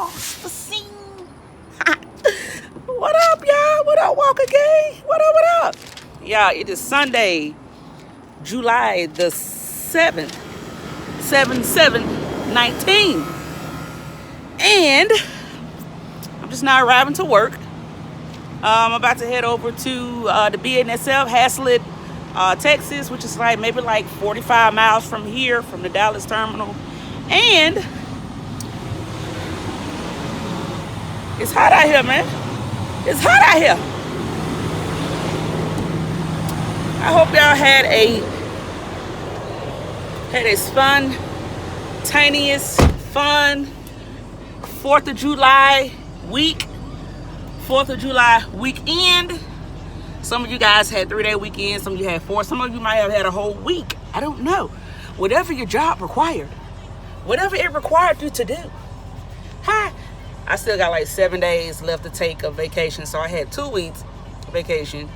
across the scene. What up, y'all? What up, Walker Gang? What up, what up? Y'all, it is Sunday, July the 7th, 7/7/19. And I'm just now arriving to work. I'm about to head over to the BNSF, Haslett, Texas, which is maybe 45 miles from here, from the Dallas terminal. And it's hot out here, man. It's hot out here. I hope y'all had a spontaneous, fun 4th of July week, 4th of July weekend. Some of you guys had 3-day weekends, some of you had 4, some of you might have had a whole week. I don't know. Whatever your job required, whatever it required you to do. Hi. I still got 7 days left to take a vacation, so I had 2 weeks vacation.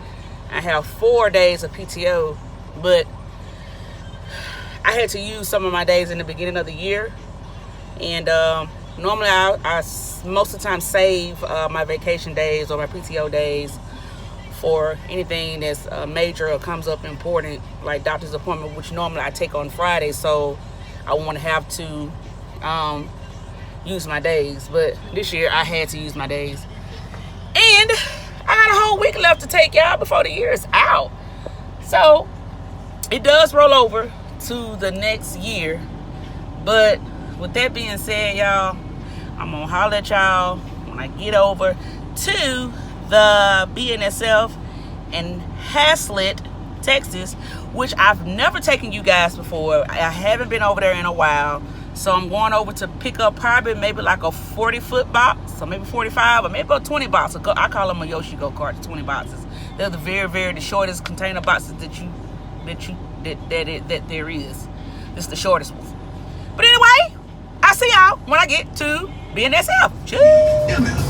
I have 4 days of PTO, but I had to use some of my days in the beginning of the year. And normally I most of the time save my vacation days or my PTO days for anything that's major or comes up important, like doctor's appointment, which normally I take on Friday, so I won't have to use my days. But this year I had to use my days, and I got a whole week left to take, y'all, before the year is out. So it does roll over to the next year. But with that being said, y'all, I'm gonna holler at y'all when I get over to the BNSF in Haslett, Texas, which I've never taken you guys before. I haven't been over there in a while. So I'm going over to pick up probably maybe a 40-foot box, or maybe 45, or maybe a 20 box. I call them a Yoshi go-kart, 20 boxes. They're the the shortest container boxes that there is. This is the shortest one. But anyway, I'll see y'all when I get to BNSF. Cheers.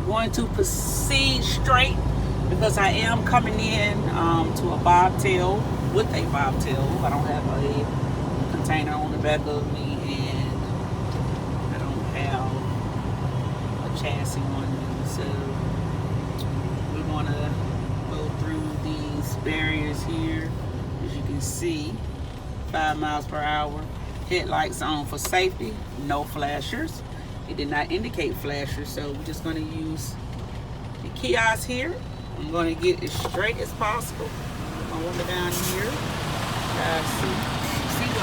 Going to proceed straight because I am coming in to a bobtail with a bobtail. I don't have a container on the back of me, and I don't have a chassis on me, so we want to go through these barriers here. As you can see, 5 miles per hour. Headlights on for safety, no flashers. It did not indicate flashers, so we're just going to use the kiosk here. I'm going to get as straight as possible. I'm going to go down here. See the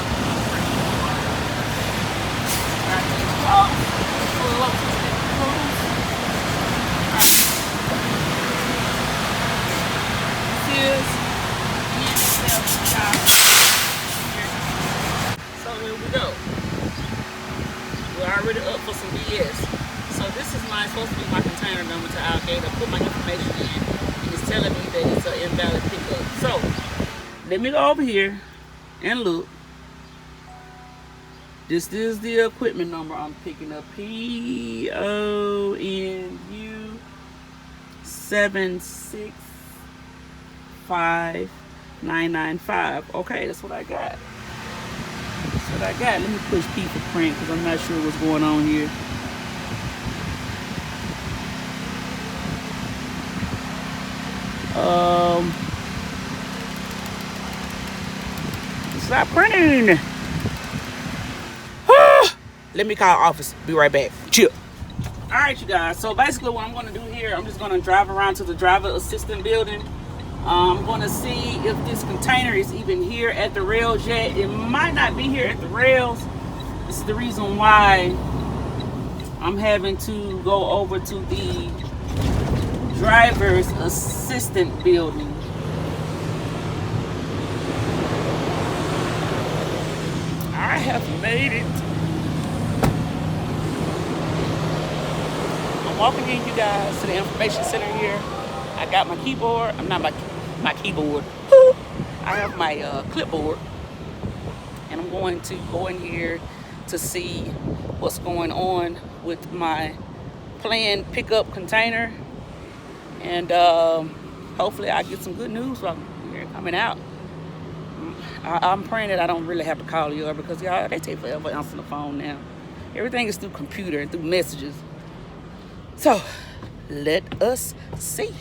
so here we go. We're already up for some BS. So this is supposed to be my container number to our gate. I put my information in, and it's telling me that it's an invalid pickup. So let me go over here and look. This is the equipment number I'm picking up. PONU 765995. Okay, that's what I got. That's what I got. Let me push P for print because I'm not sure what's going on here. It's not printing. Let me call office. Be right back. Chill. Alright, you guys. So basically what I'm going to do here, I'm just going to drive around to the driver assistant building. I'm going to see if this container is even here at the rails yet. It might not be here at the rails. This is the reason why I'm having to go over to the driver's assistant building. I have made it. I'm walking in, you guys, to the information center here. I got my keyboard. I'm not my keyboard. I have my clipboard. And I'm going to go in here to see what's going on with my planned pickup container. And hopefully I get some good news from here coming out. I'm praying that I don't really have to call you up, because y'all, they take forever answering the phone now. Everything is through computer and through messages. So let us see.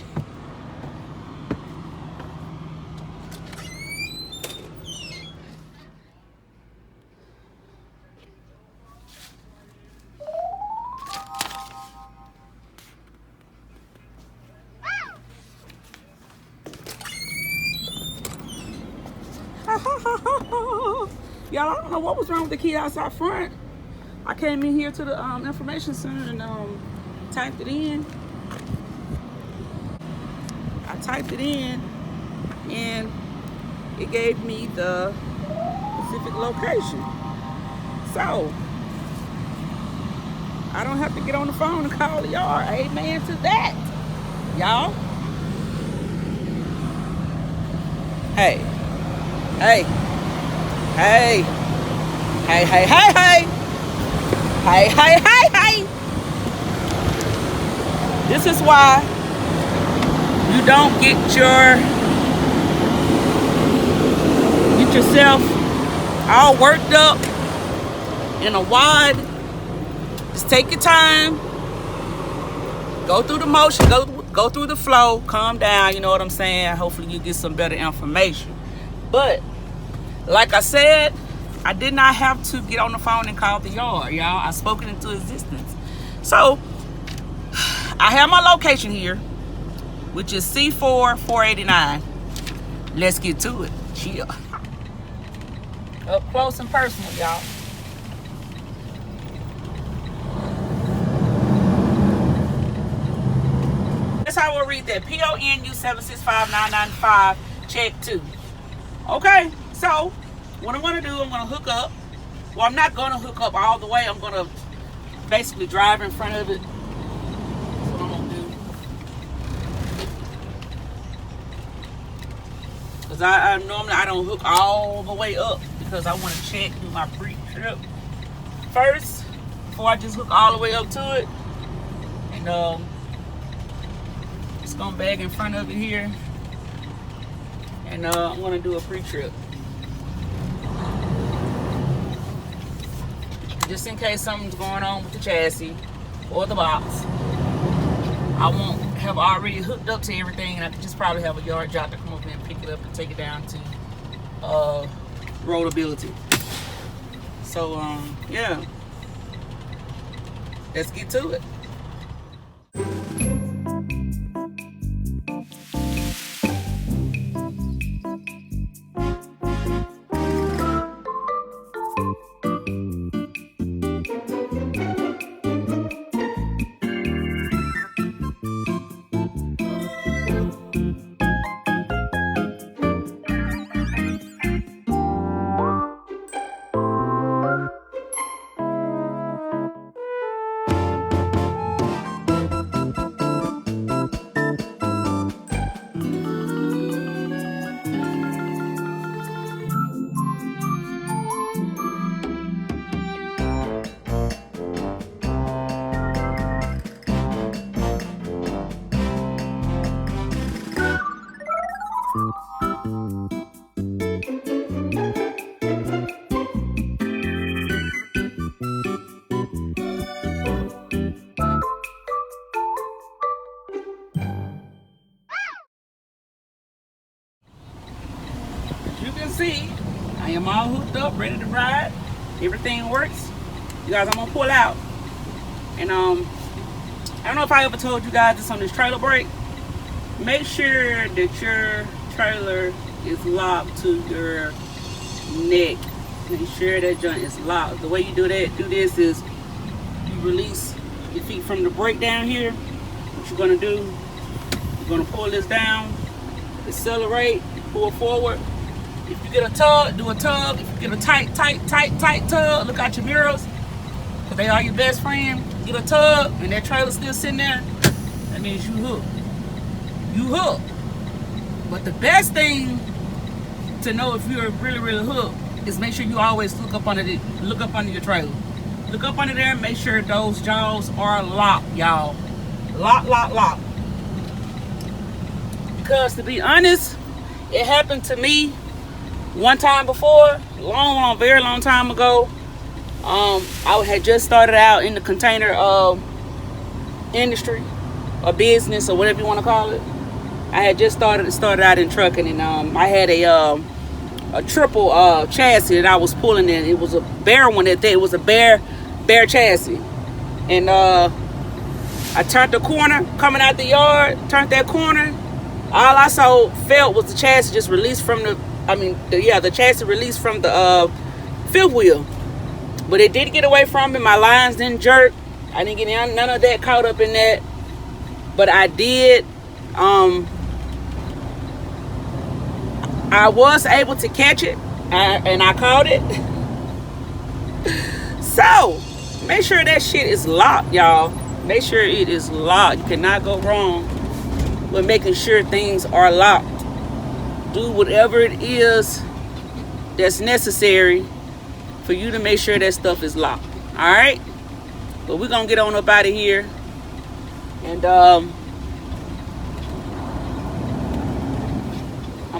Y'all, I don't know what was wrong with the key outside front. I came in here to the information center and typed it in. I typed it in and it gave me the specific location. So I don't have to get on the phone and call the yard. Amen to that, y'all. Hey. Hey. Hey. Hey, hey, hey, hey. Hey, hey, hey, hey. This is why you don't get yourself all worked up in a wad. Just take your time. Go through the motion. Go through the flow. Calm down. You know what I'm saying? Hopefully you get some better information. But like I said, I did not have to get on the phone and call the yard, y'all. I spoke it into existence. So I have my location here, which is C4 489. Let's get to it. Chill. Up close and personal, y'all. That's how we'll read that. PONU 765-995, check 2. Okay, so what I'm going to do, I'm going to hook up. Well, I'm not going to hook up all the way. I'm going to basically drive in front of it. That's what I'm going to do. Because I normally I don't hook all the way up, because I want to check, do my pre-trip first before I just hook all the way up to it. And just going to bag in front of it here. And I'm going to do a pre-trip. Just in case something's going on with the chassis or the box, I won't have already hooked up to everything, and I could just probably have a yard job to come over and pick it up and take it down to rollability. So yeah, let's get to it. See, I am all hooked up, ready to ride. Everything works. You guys, I'm gonna pull out. And I don't know if I ever told you guys this on this trailer brake. Make sure that your trailer is locked to your neck Make sure that joint is locked. The way you do this is you release your feet from the brake down here. What you're gonna do, you're gonna pull this down, accelerate, pull forward. If you get a tug, do a tug. If you get a tight tug, look out your mirrors, because they are your best friend. Get a tug, and that trailer's still sitting there, that means you hooked. You hooked. But the best thing to know if you're really hooked is make sure you always look up under your trailer. Look up under there and make sure those jaws are locked, y'all. Lock. Because to be honest, it happened to me one time before, very long time ago. I had just started out in the container industry or business or whatever you want to call it. I had just started out in trucking, and I had a triple chassis that I was pulling in. It was a bare one that day. It was a bare chassis, and I turned the corner coming out the yard. Turned that corner. All I felt was the chassis just released from the chassis released from the fifth wheel. But it did get away from me. My lines didn't jerk. I didn't get none of that caught up in that. But I did. I was able to catch it, and I caught it. So, make sure that shit is locked, y'all. Make sure it is locked. You cannot go wrong with making sure things are locked. Do whatever it is that's necessary for you to make sure that stuff is locked. All right? But we're going to get on up out of here. And I'm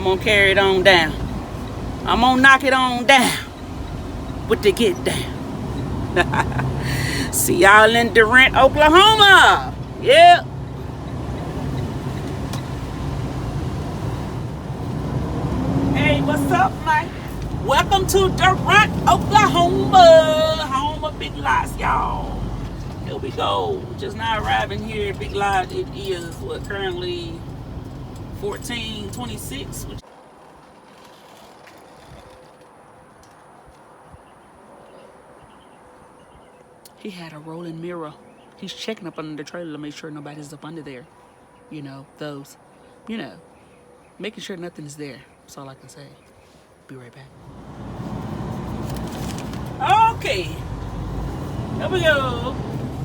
going to carry it on down. I'm going to knock it on down with the get down. See y'all in Durant, Oklahoma. Yeah. Hey, what's up, Mike? Welcome to Durant, Oklahoma. Home of Big Lots, y'all. Here we go. Just now arriving here at Big Lots. It is currently 14:26. He had a rolling mirror. He's checking up under the trailer to make sure nobody's up under there. You know, making sure nothing is there. That's all I can say. Be right back. Okay. Here we go.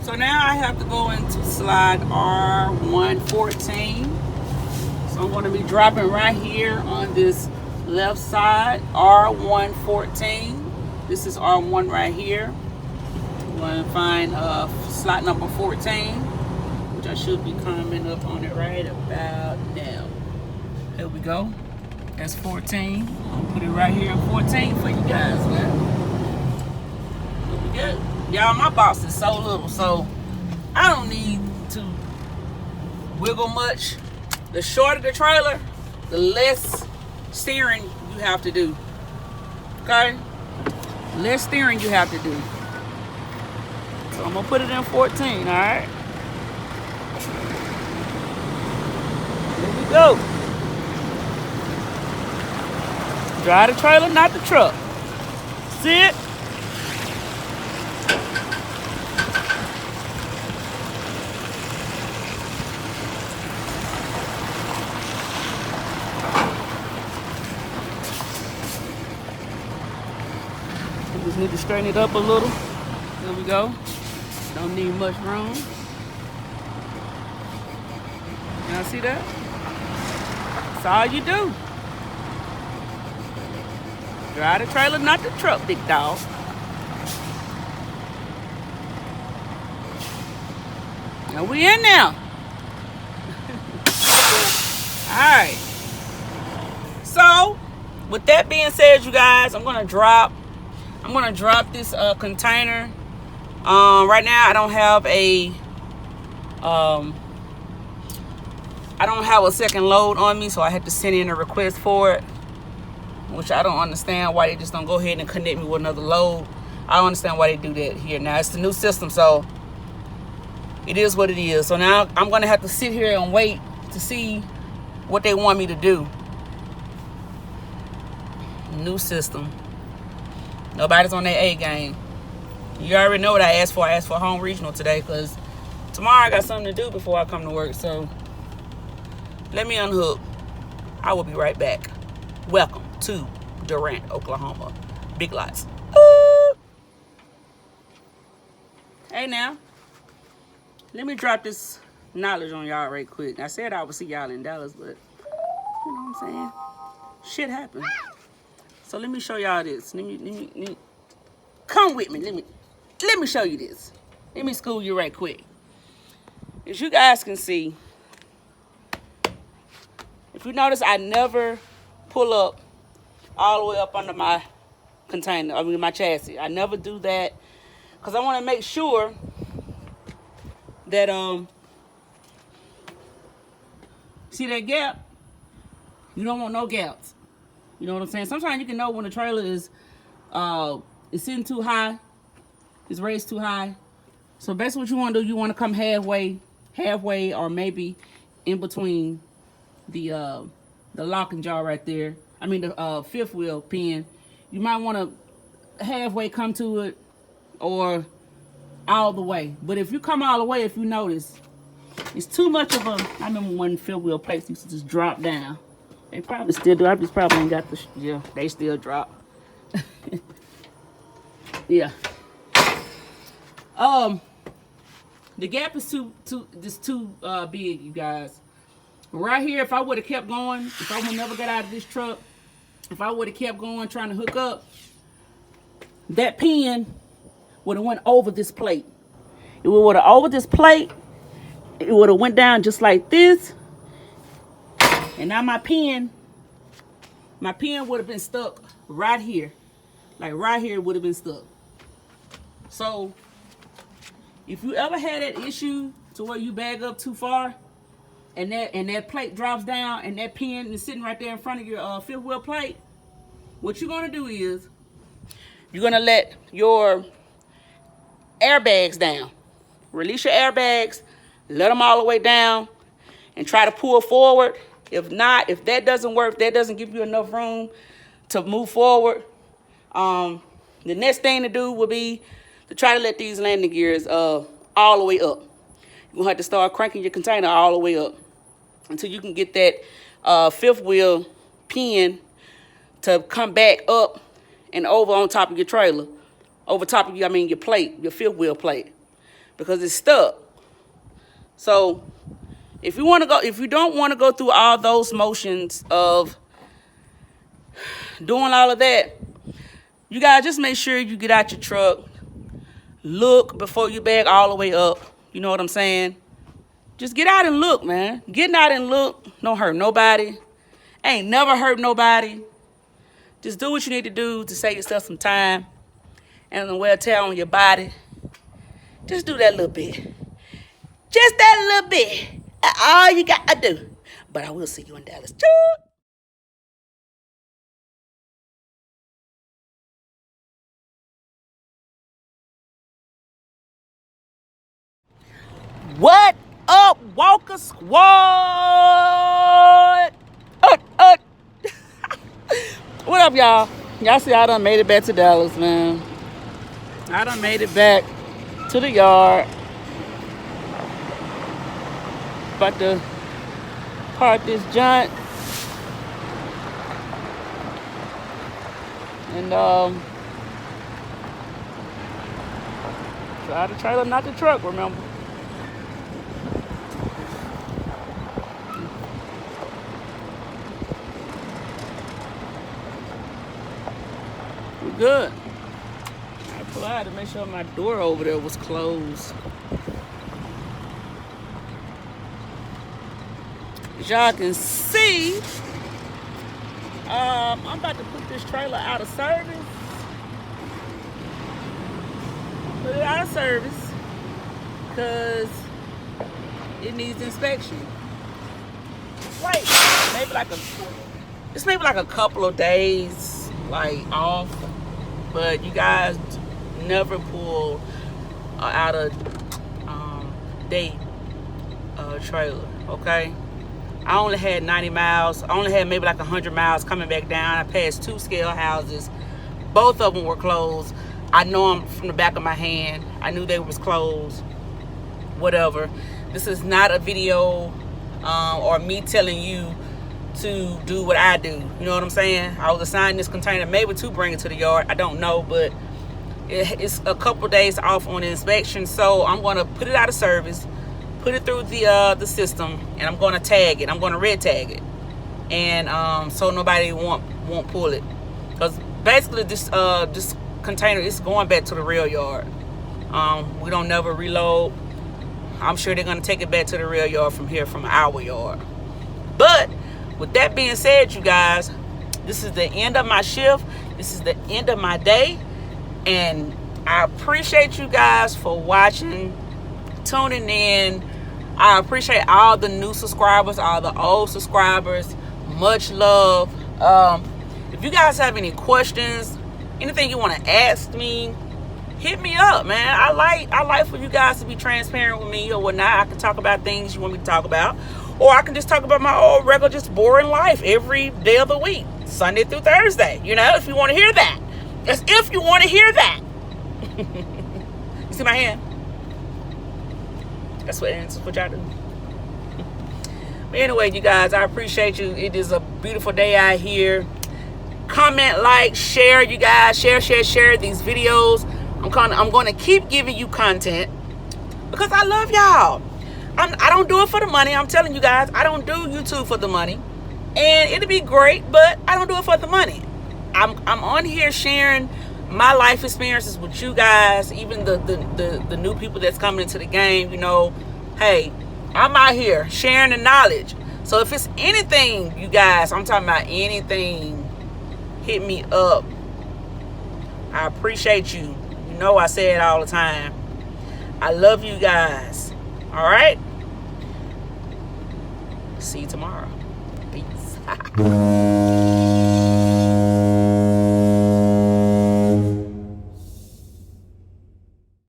So now I have to go into slide R114. So I'm going to be dropping right here on this left side, R114. This is R1 right here. I'm going to find slot number 14, which I should be coming up on it right about now. Here we go. That's 14. I'll put it right here at 14 for you guys, man. Here we go. Y'all, my box is so little, so I don't need to wiggle much. The shorter the trailer, the less steering you have to do. Okay? Less steering you have to do. So I'm gonna put it in 14, all right? Here we go. Drive the trailer, not the truck. See it? Just need to straighten it up a little. There we go. Don't need much room. Y'all see that? That's all you do. Drive the trailer, not the truck, big dog. Now we in now. Alright. So, with that being said, you guys, I'm gonna drop this container. Right now I don't have a second load on me, so I had to send in a request for it, which I don't understand why they just don't go ahead and connect me with another load. I don't understand why they do that here. Now it's the new system, so it is what it is. So now I'm gonna have to sit here and wait to see what they want me to do. New system. Nobody's on their A game. You already know what I asked for. I asked for a home regional today because tomorrow I got something to do before I come to work. So let me unhook. I will be right back. Welcome to Durant, Oklahoma. Big Lots. Ooh. Hey now. Let me drop this knowledge on y'all right quick. I said I would see y'all in Dallas, but you know what I'm saying? Shit happens. So let me show y'all this. Let me come with me. Let me show you this. Let me school you right quick. As you guys can see, if you notice, I never pull up all the way up under my container, I mean my chassis. I never do that because I want to make sure that see that gap? You don't want no gaps. You know what I'm saying? Sometimes you can know when a trailer is sitting too high, it's raised too high. So basically what you want to do, you want to come halfway or maybe in between the locking jaw right there. I mean the fifth wheel pin. You might want to halfway come to it or all the way. But if you come all the way, if you notice, it's too much of a, I remember when fifth wheel plates used to just drop down. They probably still do. I just probably ain't got the, yeah, they still drop. Yeah. The gap is too big, you guys. Right here, if I would have kept going, if I would never got out of this truck, if I would have kept going trying to hook up, that pin would have went over this plate. It would have over this plate. It would have went down just like this. And now my pin would have been stuck right here. Like right here, it would have been stuck. So if you ever had that issue to where you bag up too far and that plate drops down and that pin is sitting right there in front of your fifth wheel plate, what you're gonna do is you're gonna let your airbags down. Release your airbags, let them all the way down, and try to pull forward. If not, if that doesn't work, if that doesn't give you enough room to move forward, the next thing to do will be to try to let these landing gears all the way up. You're gonna have to start cranking your container all the way up until you can get that fifth wheel pin to come back up and over on top of your trailer. Over top of your plate, your fifth wheel plate, because it's stuck. So if you don't want to go through all those motions of doing all of that, you guys just make sure you get out your truck, look before you bag all the way up. You know what I'm saying? Just get out and look, man. Getting out and look don't hurt nobody. Ain't never hurt nobody. Just do what you need to do to save yourself some time and the wear tear on your body. Just do that little bit. Just that little bit. That's all you got to do. But I will see you in Dallas. What up, Walker Squad? What up, y'all? Y'all see I done made it back to Dallas, man. I done made it back to the yard. About to park this junk. And try the trailer, not the truck, remember. We're good. I had to make sure my door over there was closed. As y'all can see, I'm about to put this trailer out of service. Put it out of service because it needs inspection. Wait, it's maybe like a couple of days off, but you guys never pull out of date trailer, okay? I only had 90 miles. I only had maybe like 100 miles coming back down. I passed 2 scale houses. Both of them were closed. I know them from the back of my hand. I knew they was closed. Whatever. This is not a video or me telling you to do what I do. You know what I'm saying? I was assigned this container maybe to bring it to the yard. I don't know, but it's a couple days off on the inspection, so I'm going to put it out of service, put it through the system, and I'm going to tag it. I'm going to red tag it, and so nobody won't pull it, because basically this container is going back to the rail yard. We don't never reload. I'm sure they're going to take it back to the rail yard from here, from our yard. But with that being said, you guys, this is the end of my shift. This is the end of my day. And I appreciate you guys for watching, tuning in. I appreciate all the new subscribers, all the old subscribers. Much love. If you guys have any questions, anything you want to ask me, hit me up, man. I like for you guys to be transparent with me or whatnot. I can talk about things you want me to talk about, or I can just talk about my old regular, just boring life every day of the week, Sunday through Thursday. You know, if you want to hear that. As if you want to hear that. You see my hand? That's what y'all do. But anyway, you guys, I appreciate you. It is a beautiful day out here. Comment, like, share, you guys. Share these videos. I'm going to keep giving you content because I love y'all. I don't do it for the money. I'm telling you guys, I don't do YouTube for the money. And it'll be great, but I don't do it for the money. I'm on here sharing my life experiences with you guys, even the new people that's coming into the game. You know, hey, I'm out here sharing the knowledge. So if it's anything, you guys, I'm talking about anything, hit me up. I appreciate you. You know I say it all the time. I love you guys. All right? See you tomorrow. Peace.